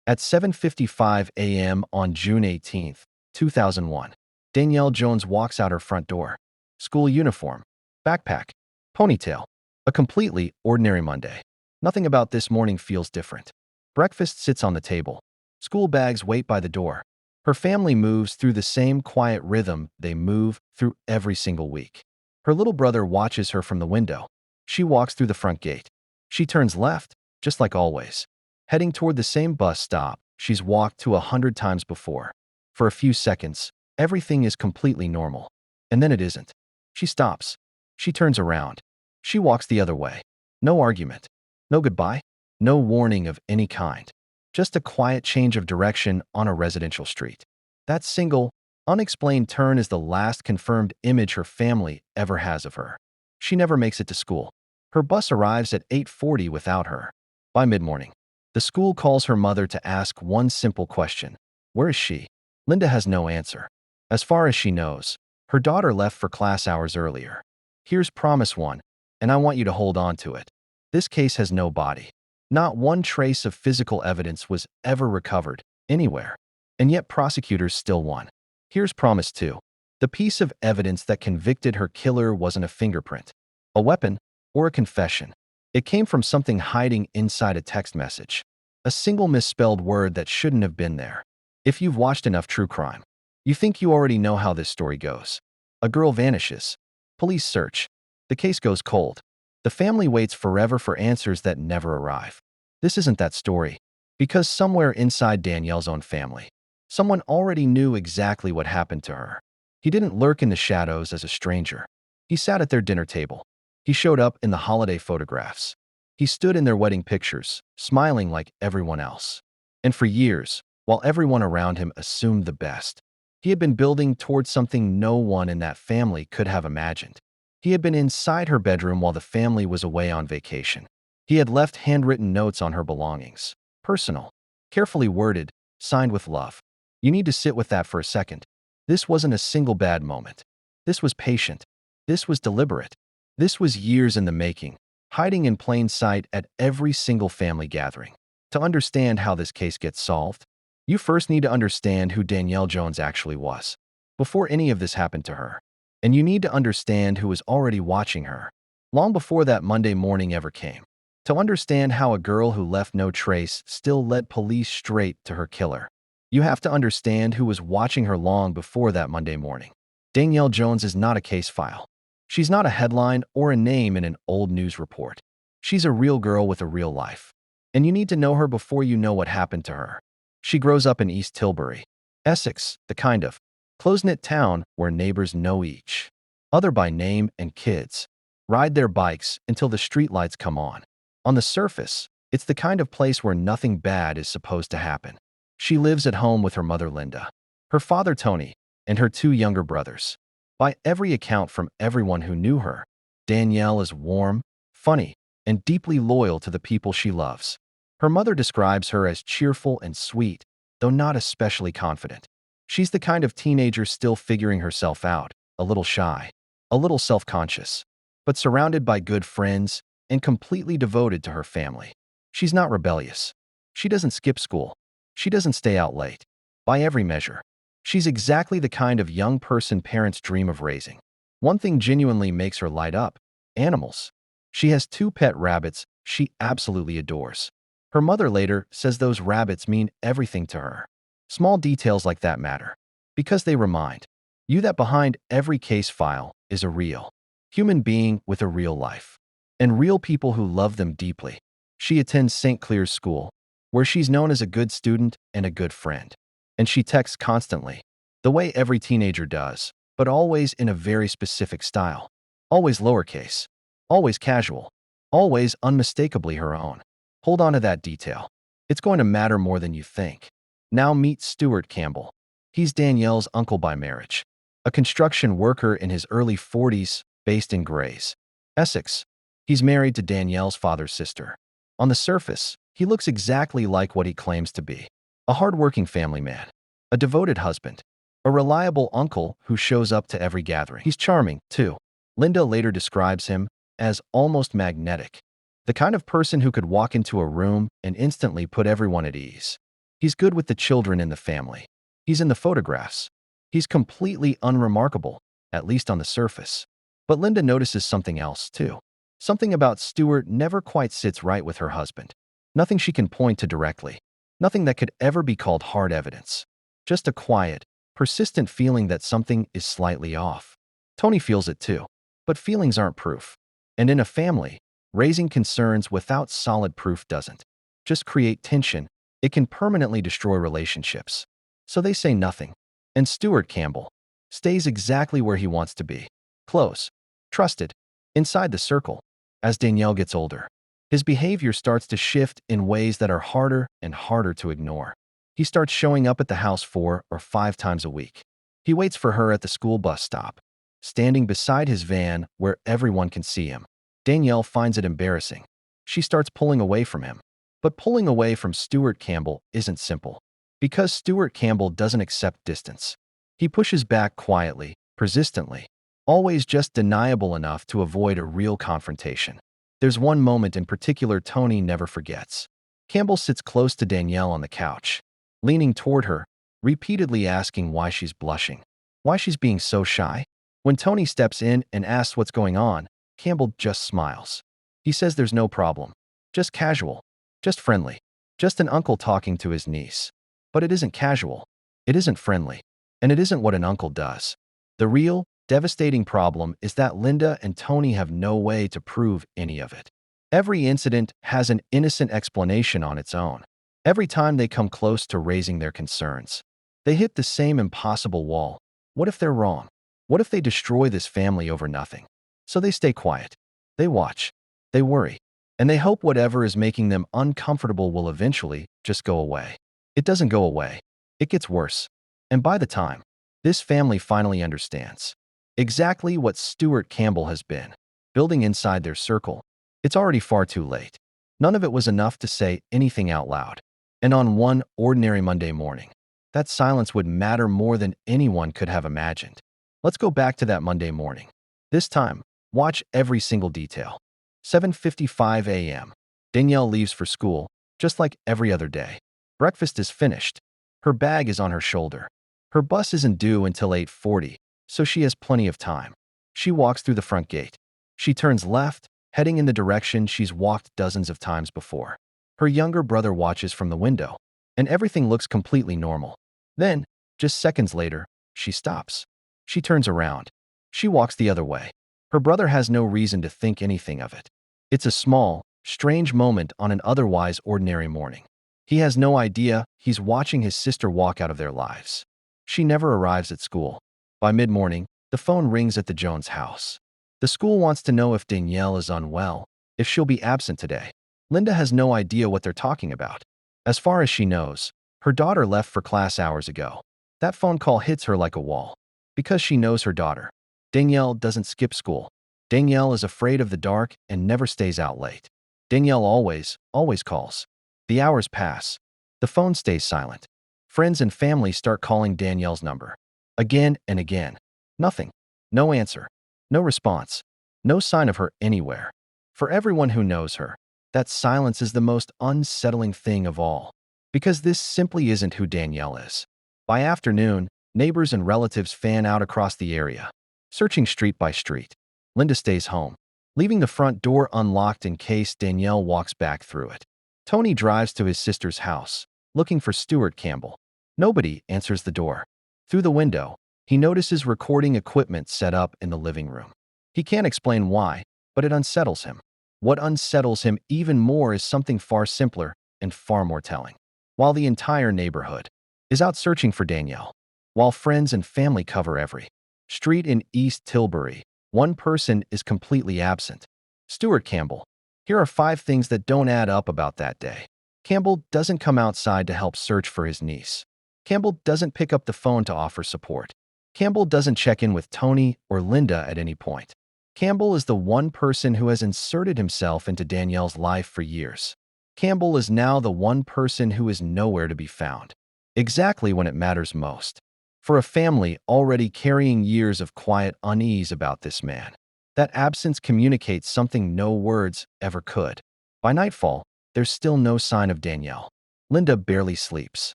At 7:55 a.m. on June 18th, 2001, Danielle Jones walks out her front door. School uniform, backpack, ponytail. A completely ordinary Monday. Nothing about this morning feels different. Breakfast sits on the table. School bags wait by the door. Her family moves through the same quiet rhythm they move through every single week. Her little brother watches her from the window. She walks through the front gate. She turns left, just like always, heading toward the same bus stop she's walked to 100 times before. For a few seconds, everything is completely normal. And then it isn't. She stops. She turns around. She walks the other way. No argument. No goodbye. No warning of any kind. Just a quiet change of direction on a residential street. That single, unexplained turn is the last confirmed image her family ever has of her. She never makes it to school. Her bus arrives at 8:40 without her. By mid-morning, the school calls her mother to ask one simple question. Where is she? Linda has no answer. As far as she knows, her daughter left for class hours earlier. Here's promise one, and I want you to hold on to it. This case has no body. Not one trace of physical evidence was ever recovered, anywhere. And yet prosecutors still won. Here's promise two. The piece of evidence that convicted her killer wasn't a fingerprint, a weapon, or a confession. It came from something hiding inside a text message. A single misspelled word that shouldn't have been there. If you've watched enough true crime, you think you already know how this story goes. A girl vanishes. Police search. The case goes cold. The family waits forever for answers that never arrive. This isn't that story. Because somewhere inside Danielle's own family, someone already knew exactly what happened to her. He didn't lurk in the shadows as a stranger. He sat at their dinner table. He showed up in the holiday photographs. He stood in their wedding pictures, smiling like everyone else. And for years, while everyone around him assumed the best, he had been building towards something no one in that family could have imagined. He had been inside her bedroom while the family was away on vacation. He had left handwritten notes on her belongings. Personal, carefully worded, signed with love. You need to sit with that for a second. This wasn't a single bad moment. This was patient. This was deliberate. This was years in the making, hiding in plain sight at every single family gathering. To understand how this case gets solved, you first need to understand who Danielle Jones actually was, before any of this happened to her. And you need to understand who was already watching her, long before that Monday morning ever came. To understand how a girl who left no trace still led police straight to her killer, you have to understand who was watching her long before that Monday morning. Danielle Jones is not a case file. She's not a headline or a name in an old news report. She's a real girl with a real life. And you need to know her before you know what happened to her. She grows up in East Tilbury, Essex, the kind of close-knit town where neighbors know each other by name and kids ride their bikes until the streetlights come on. On the surface, it's the kind of place where nothing bad is supposed to happen. She lives at home with her mother Linda, her father Tony, and her two younger brothers. By every account from everyone who knew her, Danielle is warm, funny, and deeply loyal to the people she loves. Her mother describes her as cheerful and sweet, though not especially confident. She's the kind of teenager still figuring herself out, a little shy, a little self-conscious, but surrounded by good friends and completely devoted to her family. She's not rebellious. She doesn't skip school. She doesn't stay out late. By every measure, she's exactly the kind of young person parents dream of raising. One thing genuinely makes her light up: animals. She has two pet rabbits she absolutely adores. Her mother later says those rabbits mean everything to her. Small details like that matter, because they remind you that behind every case file is a real human being with a real life, and real people who love them deeply. She attends St. Clair's School, where she's known as a good student and a good friend. And she texts constantly, the way every teenager does, but always in a very specific style. Always lowercase, always casual, always unmistakably her own. Hold on to that detail. It's going to matter more than you think. Now meet Stuart Campbell. He's Danielle's uncle by marriage, a construction worker in his early 40s based in Grays, Essex. He's married to Danielle's father's sister. On the surface, he looks exactly like what he claims to be: a hardworking family man, a devoted husband, a reliable uncle who shows up to every gathering. He's charming, too. Linda later describes him as almost magnetic, the kind of person who could walk into a room and instantly put everyone at ease. He's good with the children in the family. He's in the photographs. He's completely unremarkable, at least on the surface. But Linda notices something else, too. Something about Stuart never quite sits right with her husband. Nothing she can point to directly. Nothing that could ever be called hard evidence. Just a quiet, persistent feeling that something is slightly off. Tony feels it too. But feelings aren't proof. And in a family, raising concerns without solid proof doesn't just create tension, it can permanently destroy relationships. So they say nothing. And Stuart Campbell stays exactly where he wants to be. Close. Trusted. Inside the circle. As Danielle gets older, his behavior starts to shift in ways that are harder and harder to ignore. He starts showing up at the house 4 or 5 times a week. He waits for her at the school bus stop, standing beside his van where everyone can see him. Danielle finds it embarrassing. She starts pulling away from him. But pulling away from Stuart Campbell isn't simple. Because Stuart Campbell doesn't accept distance. He pushes back quietly, persistently, always just deniable enough to avoid a real confrontation. There's one moment in particular Tony never forgets. Campbell sits close to Danielle on the couch, leaning toward her, repeatedly asking why she's blushing, why she's being so shy. When Tony steps in and asks what's going on, Campbell just smiles. He says there's no problem, just casual, just friendly, just an uncle talking to his niece. But it isn't casual, it isn't friendly, and it isn't what an uncle does. The real, devastating problem is that Linda and Tony have no way to prove any of it. Every incident has an innocent explanation on its own. Every time they come close to raising their concerns, they hit the same impossible wall. What if they're wrong? What if they destroy this family over nothing? So they stay quiet. They watch. They worry. And they hope whatever is making them uncomfortable will eventually just go away. It doesn't go away. It gets worse. And by the time this family finally understands exactly what Stuart Campbell has been building inside their circle, it's already far too late. None of it was enough to say anything out loud. And on one ordinary Monday morning, that silence would matter more than anyone could have imagined. Let's go back to that Monday morning. This time, watch every single detail. 7:55 a.m. Danielle leaves for school, just like every other day. Breakfast is finished. Her bag is on her shoulder. Her bus isn't due until 8:40, so she has plenty of time. She walks through the front gate. She turns left, heading in the direction she's walked dozens of times before. Her younger brother watches from the window, and everything looks completely normal. Then, just seconds later, she stops. She turns around. She walks the other way. Her brother has no reason to think anything of it. It's a small, strange moment on an otherwise ordinary morning. He has no idea he's watching his sister walk out of their lives. She never arrives at school. By mid-morning, the phone rings at the Jones house. The school wants to know if Danielle is unwell, if she'll be absent today. Linda has no idea what they're talking about. As far as she knows, her daughter left for class hours ago. That phone call hits her like a wall. Because she knows her daughter. Danielle doesn't skip school. Danielle is afraid of the dark and never stays out late. Danielle always calls. The hours pass. The phone stays silent. Friends and family start calling Danielle's number. Again and again. Nothing. No answer. No response. No sign of her anywhere. For everyone who knows her, that silence is the most unsettling thing of all. Because this simply isn't who Danielle is. By afternoon, neighbors and relatives fan out across the area, searching street by street. Linda stays home, leaving the front door unlocked in case Danielle walks back through it. Tony drives to his sister's house, looking for Stuart Campbell. Nobody answers the door. Through the window, he notices recording equipment set up in the living room. He can't explain why, but it unsettles him. What unsettles him even more is something far simpler and far more telling. While the entire neighborhood is out searching for Danielle, while friends and family cover every street in East Tilbury, one person is completely absent. Stuart Campbell. Here are 5 things that don't add up about that day. Campbell doesn't come outside to help search for his niece. Campbell doesn't pick up the phone to offer support. Campbell doesn't check in with Tony or Linda at any point. Campbell is the one person who has inserted himself into Danielle's life for years. Campbell is now the one person who is nowhere to be found. Exactly when it matters most. For a family already carrying years of quiet unease about this man, that absence communicates something no words ever could. By nightfall, there's still no sign of Danielle. Linda barely sleeps.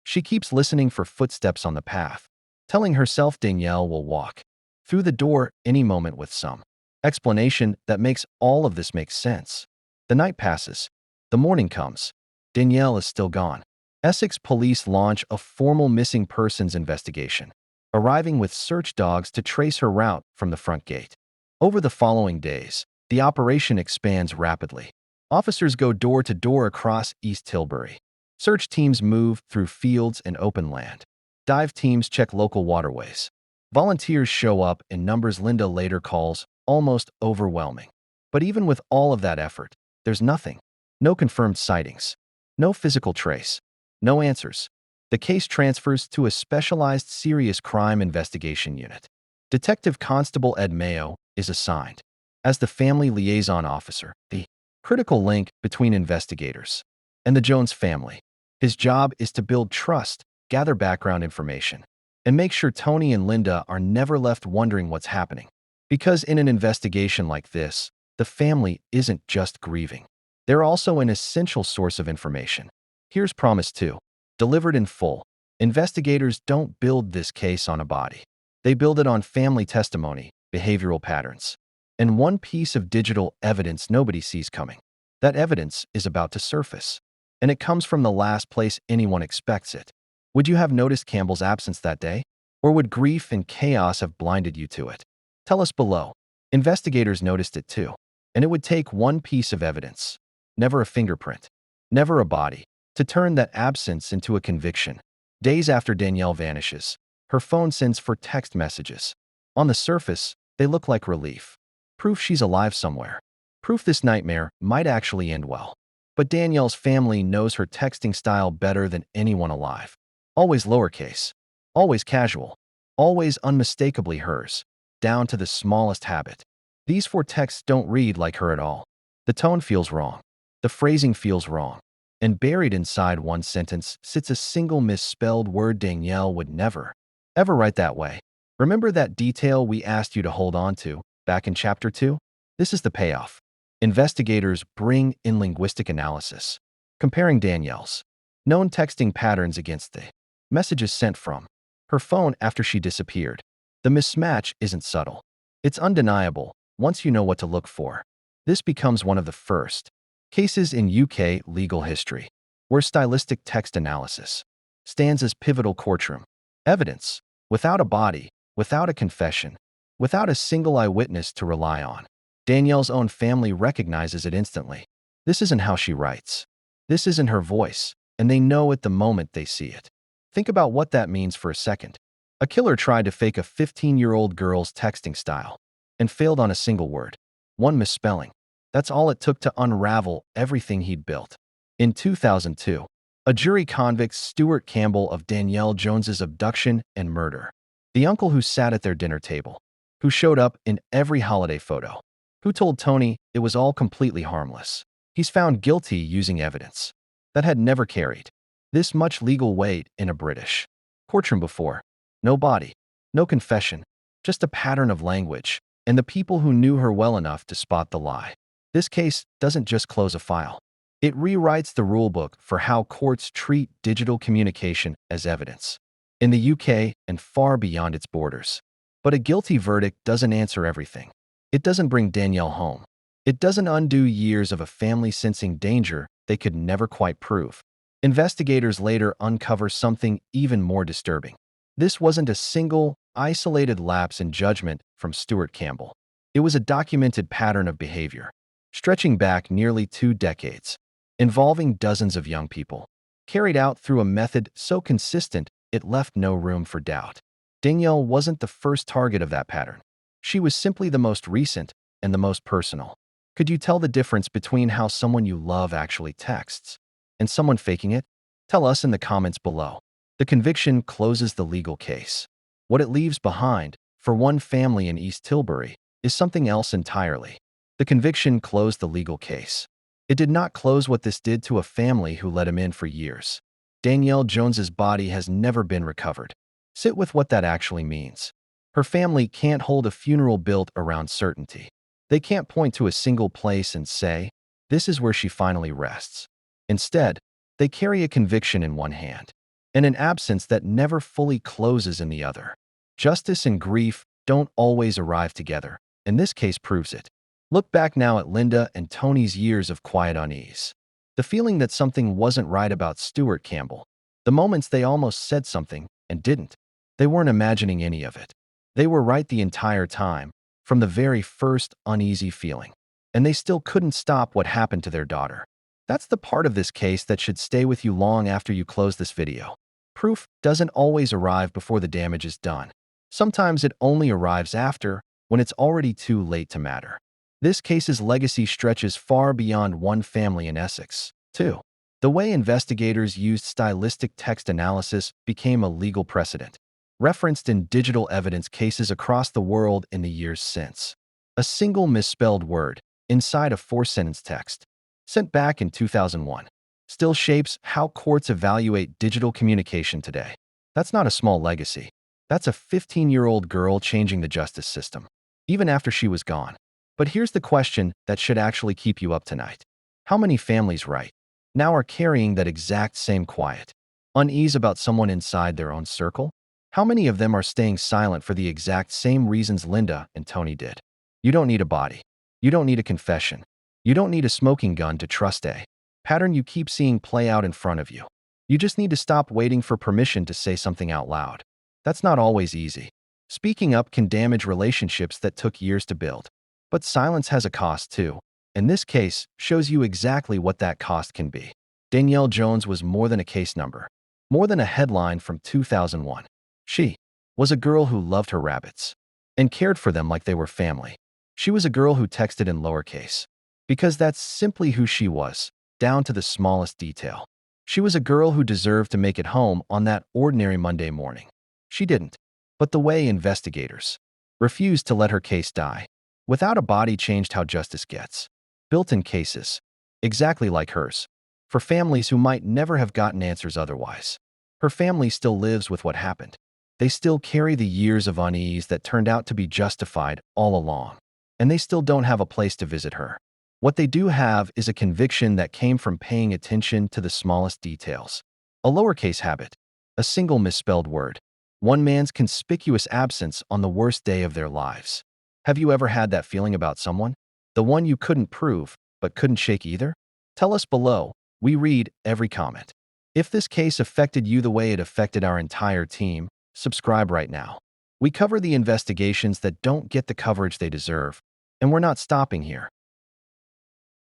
She keeps listening for footsteps on the path, telling herself Danielle will walk through the door any moment with some explanation that makes all of this make sense. The night passes. The morning comes. Danielle is still gone. Essex police launch a formal missing persons investigation, arriving with search dogs to trace her route from the front gate. Over the following days, the operation expands rapidly. Officers go door to door across East Tilbury. Search teams move through fields and open land. Dive teams check local waterways. Volunteers show up in numbers Linda later calls almost overwhelming. But even with all of that effort, there's nothing. No confirmed sightings. No physical trace. No answers. The case transfers to a specialized serious crime investigation unit. Detective Constable Ed Mayo is assigned as the family liaison officer, the critical link between investigators and the Jones family. His job is to build trust, gather background information, and make sure Tony and Linda are never left wondering what's happening. Because in an investigation like this, the family isn't just grieving. They're also an essential source of information. Here's Promise 2. Delivered in full. Investigators don't build this case on a body. They build it on family testimony, behavioral patterns, and one piece of digital evidence nobody sees coming. That evidence is about to surface, and it comes from the last place anyone expects it. Would you have noticed Campbell's absence that day? Or would grief and chaos have blinded you to it? Tell us below. Investigators noticed it too, and it would take one piece of evidence, never a fingerprint, never a body, to turn that absence into a conviction. Days after Danielle vanishes, her phone sends for text messages. On the surface, they look like relief. Proof she's alive somewhere. Proof this nightmare might actually end well. But Danielle's family knows her texting style better than anyone alive. Always lowercase. Always casual. Always unmistakably hers. Down to the smallest habit. These 4 texts don't read like her at all. The tone feels wrong. The phrasing feels wrong. And buried inside one sentence sits a single misspelled word Danielle would never, ever write that way. Remember that detail we asked you to hold on to back in Chapter 2? This is the payoff. Investigators bring in linguistic analysis, comparing Danielle's known texting patterns against the messages sent from her phone after she disappeared. The mismatch isn't subtle. It's undeniable once you know what to look for. This becomes one of the first cases in UK legal history where stylistic text analysis stands as pivotal courtroom evidence, without a body, without a confession, without a single eyewitness to rely on. Danielle's own family recognizes it instantly. This isn't how she writes. This isn't her voice, and they know it the moment they see it. Think about what that means for a second. A killer tried to fake a 15-year-old girl's texting style and failed on a single word. One misspelling. That's all it took to unravel everything he'd built. In 2002, a jury convicts Stuart Campbell of Danielle Jones's abduction and murder. The uncle who sat at their dinner table, who showed up in every holiday photo, who told Tony it was all completely harmless. He's found guilty using evidence that had never carried this much legal weight in a British courtroom before. No body, no confession, just a pattern of language, and the people who knew her well enough to spot the lie. This case doesn't just close a file. It rewrites the rulebook for how courts treat digital communication as evidence in the UK and far beyond its borders. But a guilty verdict doesn't answer everything. It doesn't bring Danielle home. It doesn't undo years of a family sensing danger they could never quite prove. Investigators later uncover something even more disturbing. This wasn't a single, isolated lapse in judgment from Stuart Campbell. It was a documented pattern of behavior, stretching back nearly 2 decades, involving dozens of young people, carried out through a method so consistent it left no room for doubt. Danielle wasn't the first target of that pattern. She was simply the most recent and the most personal. Could you tell the difference between how someone you love actually texts and someone faking it? Tell us in the comments below. The conviction closes the legal case. What it leaves behind, for one family in East Tilbury, is something else entirely. The conviction closed the legal case. It did not close what this did to a family who let him in for years. Danielle Jones's body has never been recovered. Sit with what that actually means. Her family can't hold a funeral built around certainty. They can't point to a single place and say, this is where she finally rests. Instead, They carry a conviction in one hand and an absence that never fully closes in the other. Justice and grief don't always arrive together, and this case proves it. Look back now at Linda and Tony's years of quiet unease. The feeling that something wasn't right about Stuart Campbell. The moments they almost said something and didn't. They weren't imagining any of it. They were right the entire time, from the very first uneasy feeling. And they still couldn't stop what happened to their daughter. That's the part of this case that should stay with you long after you close this video. Proof doesn't always arrive before the damage is done. Sometimes it only arrives after, when it's already too late to matter. This case's legacy stretches far beyond one family in Essex, too. The way investigators used stylistic text analysis became a legal precedent, referenced in digital evidence cases across the world in the years since. A single misspelled word inside a four-sentence text, sent back in 2001, still shapes how courts evaluate digital communication today. That's not a small legacy. That's a 15-year-old girl changing the justice system, even after she was gone. But here's the question that should actually keep you up tonight. How many families right now are carrying that exact same quiet unease about someone inside their own circle? How many of them are staying silent for the exact same reasons Linda and Tony did? You don't need a body. You don't need a confession. You don't need a smoking gun to trust a pattern you keep seeing play out in front of you. You just need to stop waiting for permission to say something out loud. That's not always easy. Speaking up can damage relationships that took years to build. But silence has a cost too, and this case shows you exactly what that cost can be. Danielle Jones was more than a case number, more than a headline from 2001. She was a girl who loved her rabbits and cared for them like they were family. She was a girl who texted in lowercase, because that's simply who she was, down to the smallest detail. She was a girl who deserved to make it home on that ordinary Monday morning. She didn't. But the way investigators refused to let her case die, without a body, changed how justice gets built in cases exactly like hers, for families who might never have gotten answers otherwise. Her family still lives with what happened. They still carry the years of unease that turned out to be justified all along. And they still don't have a place to visit her. What they do have is a conviction that came from paying attention to the smallest details. A lowercase habit, a single misspelled word, one man's conspicuous absence on the worst day of their lives. Have you ever had that feeling about someone? The one you couldn't prove, but couldn't shake either? Tell us below. We read every comment. If this case affected you the way it affected our entire team, subscribe right now. We cover the investigations that don't get the coverage they deserve, and we're not stopping here.